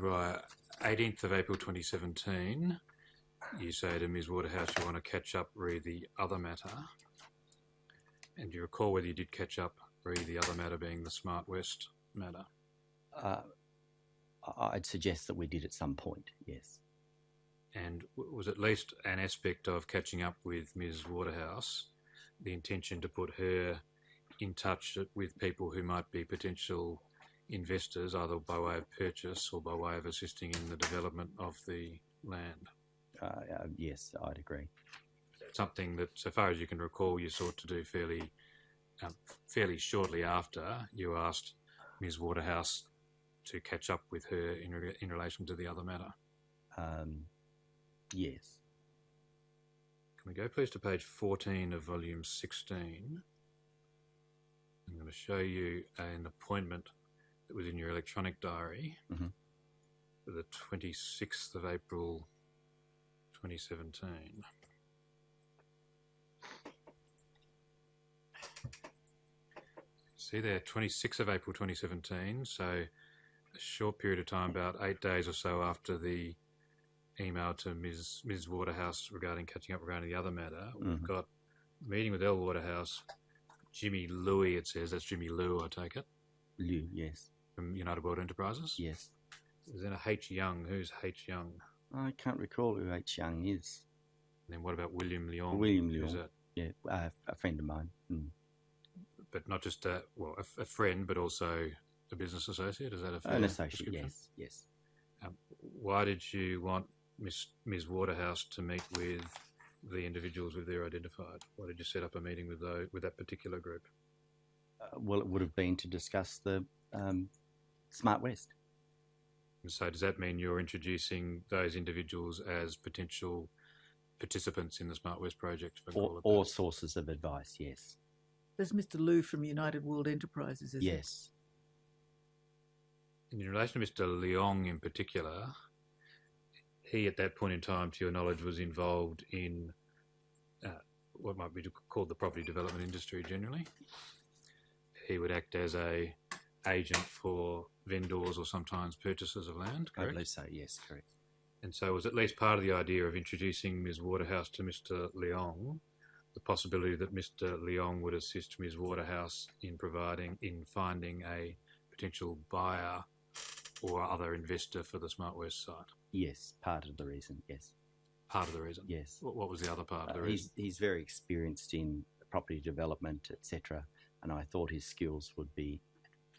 Maguire, 18th of April 2017, you say to Ms Waterhouse you want to catch up re the other matter. And do you recall whether you did catch up re the other matter being the Smart West matter? I'd suggest that we did at some point, yes. And was at least an aspect of catching up with Ms Waterhouse the intention to put her in touch with people who might be potential investors, either by way of purchase or by way of assisting in the development of the land? Yes, I'd agree. Something that, so far as you can recall, you sought to do fairly shortly after you asked Ms Waterhouse to catch up with her in relation to the other matter. Yes. Can we go please to page 14 of volume 16? I'm going to show you an appointment that was in your electronic diary for the 26th of April 2017. See there, 26th of April 2017, so a short period of time, about 8 days or so after the email to Ms Waterhouse regarding catching up regarding the other matter. We've got a meeting with L Waterhouse, Jimmy Louie, it says. That's Jimmy Liu, I take it. Liu, yes. From United World Enterprises? Yes. There's then a H. Young. Who's H. Young? I can't recall who H. Young is. And then what about William Leong? William Leong. Who's that? Yeah, a friend of mine. But not just a friend, but also a business associate? Is that a fair An associate, description? yes. Why did you want Ms Waterhouse to meet with the individuals with their identified? Why did you set up a meeting with that particular group? Well, it would have been to discuss the Smart West. And so does that mean you're introducing those individuals as potential participants in the Smart West project? Or sources of advice, yes. There's Mr Liu from United World Enterprises, isn't Yes. In relation to Mr Leong in particular, he at that point in time, to your knowledge, was involved in what might be called the property development industry generally. He would act as a agent for vendors or sometimes purchasers of land, correct? I believe so, yes, correct. And so it was at least part of the idea of introducing Ms Waterhouse to Mr Leong, the possibility that Mr Leong would assist Ms Waterhouse in finding a potential buyer or other investor for the Smart West site. Yes, part of the reason, yes. Part of the reason? Yes. What was the other part of the reason? He's very experienced in property development, etc., and I thought his skills would be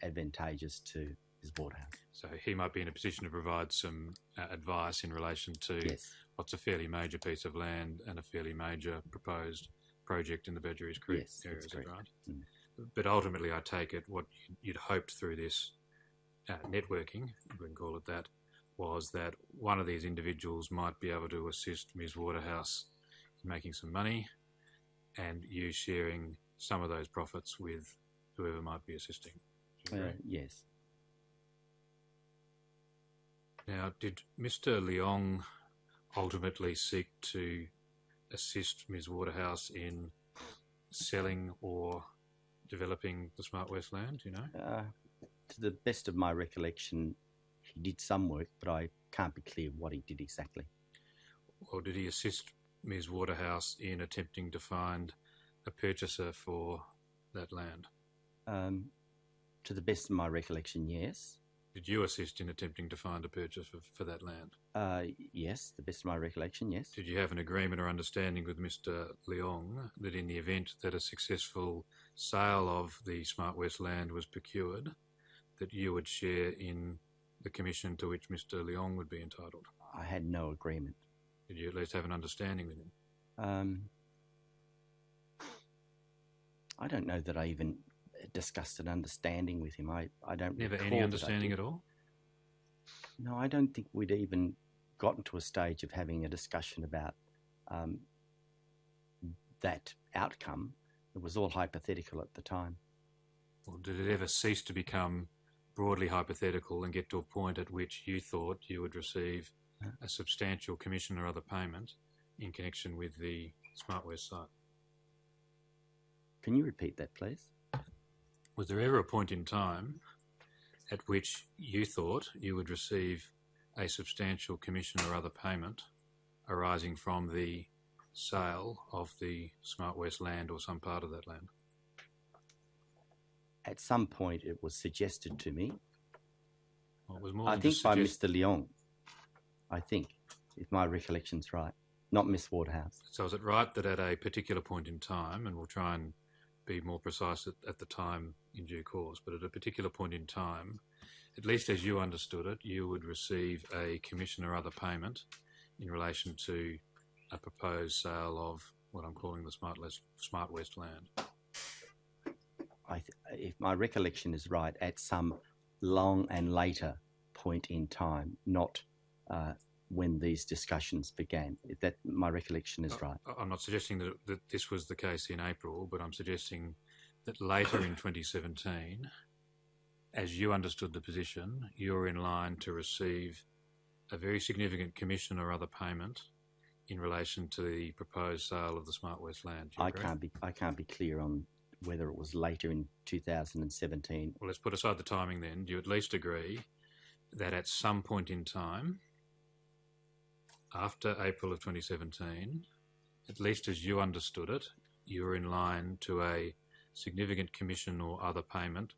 advantageous to Ms Waterhouse. So he might be in a position to provide some advice in relation to what's a fairly major piece of land and a fairly major proposed project in the Badgerys Creek area, is that right? But ultimately, I take it what you'd hoped through this networking, if we can call it that, was that one of these individuals might be able to assist Ms Waterhouse in making some money and you sharing some of those profits with whoever might be assisting. Yes. Now, did Mr Leong ultimately seek to assist Ms Waterhouse in selling or developing the Smart West land, do you know? To the best of my recollection, he did some work, but I can't be clear what he did exactly. Or did he assist Ms Waterhouse in attempting to find a purchaser for that land? To the best of my recollection, yes. Did you assist in attempting to find a purchaser for that land? Yes, the best of my recollection, yes. Did you have an agreement or understanding with Mr Leong that in the event that a successful sale of the Smart West land was procured, that you would share in the commission to which Mr Leong would be entitled? I had no agreement. Did you at least have an understanding with him? I don't know that I even discussed an understanding with him. I don't Never recall any understanding at all? No, I don't think we'd even gotten to a stage of having a discussion about that outcome. It was all hypothetical at the time. Well, did it ever cease to become broadly hypothetical and get to a point at which you thought you would receive a substantial commission or other payment in connection with the Smart West site? Can you repeat that, please? Was there ever a point in time at which you thought you would receive a substantial commission or other payment arising from the sale of the Smart West land or some part of that land? At some point it was suggested to me, Well, it was more I than think just by Mr Leong, I think, if my recollection's right, not Ms Waterhouse. So is it right that at a particular point in time, and we'll try and be more precise at the time in due course, but at a particular point in time, at least as you understood it, you would receive a commission or other payment in relation to a proposed sale of what I'm calling the Smart West land? If my recollection is right, at some long and later point in time, not when these discussions began. If that my recollection is right. I'm not suggesting that this was the case in April, but I'm suggesting that later in 2017, as you understood the position, you're in line to receive a very significant commission or other payment in relation to the proposed sale of the Smart West land. I can't be clear on whether it was later in 2017. Well, let's put aside the timing then. Do you at least agree that at some point in time, after April of 2017, at least as you understood it, you were in line to a significant commission or other payment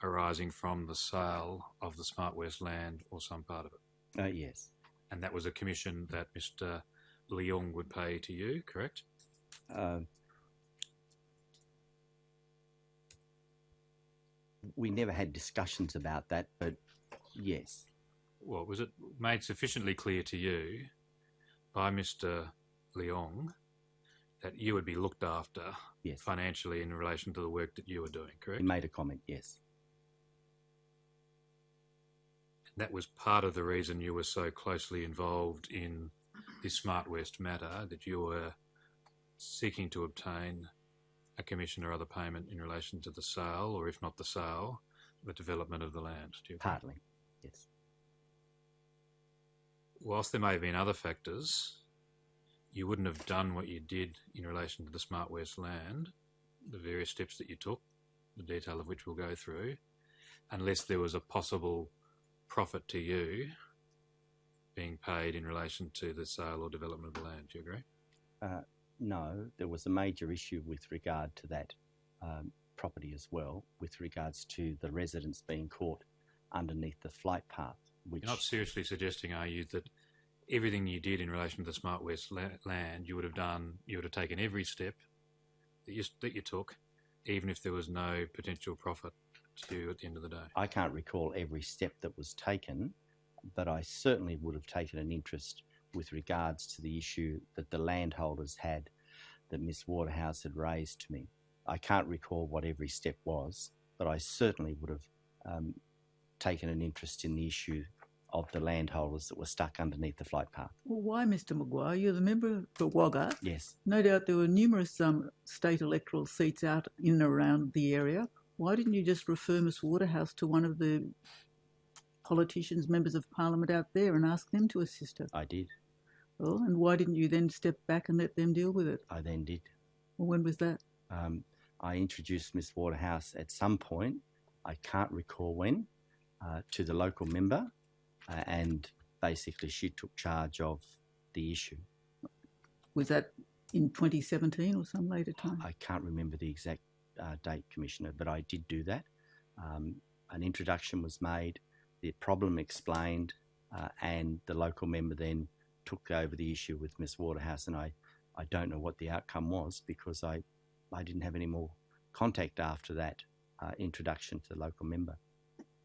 arising from the sale of the Smart West land or some part of it? Yes. And that was a commission that Mr Leong would pay to you, correct? We never had discussions about that, but yes. Well, was it made sufficiently clear to you by Mr Leong that you would be looked after financially in relation to the work that you were doing, correct? He made a comment, yes. And that was part of the reason you were so closely involved in this Smart West matter, that you were seeking to obtain a commission or other payment in relation to the sale, or if not the sale, the development of the land. Do you Partly, yes. Whilst there may have been other factors, you wouldn't have done what you did in relation to the Smart West land, the various steps that you took, the detail of which we'll go through, unless there was a possible profit to you being paid in relation to the sale or development of the land. Do you agree? No, there was a major issue with regard to that property as well, with regards to the residents being caught underneath the flight path. Which You're not seriously suggesting, are you, that everything you did in relation to the Smart West land, you would have taken every step that you took, even if there was no potential profit to you at the end of the day? I can't recall every step that was taken, but I certainly would have taken an interest with regards to the issue that the landholders had, that Ms Waterhouse had raised to me. I can't recall what every step was, but I certainly would have taken an interest in the issue of the landholders that were stuck underneath the flight path. Well, why, Mr Maguire? You're the member for Wagga. Yes. No doubt there were numerous state electoral seats out in and around the area. Why didn't you just refer Ms Waterhouse to one of the politicians, members of parliament out there, and ask them to assist her? I did. Well, and why didn't you then step back and let them deal with it? I then did. Well, when was that? I introduced Ms Waterhouse at some point, I can't recall when, to the local member, and basically she took charge of the issue. Was that in 2017 or some later time? I can't remember the exact date, Commissioner, but I did do that. An introduction was made, the problem explained, and the local member then took over the issue with Ms Waterhouse, and I don't know what the outcome was, because I didn't have any more contact after that introduction to the local member.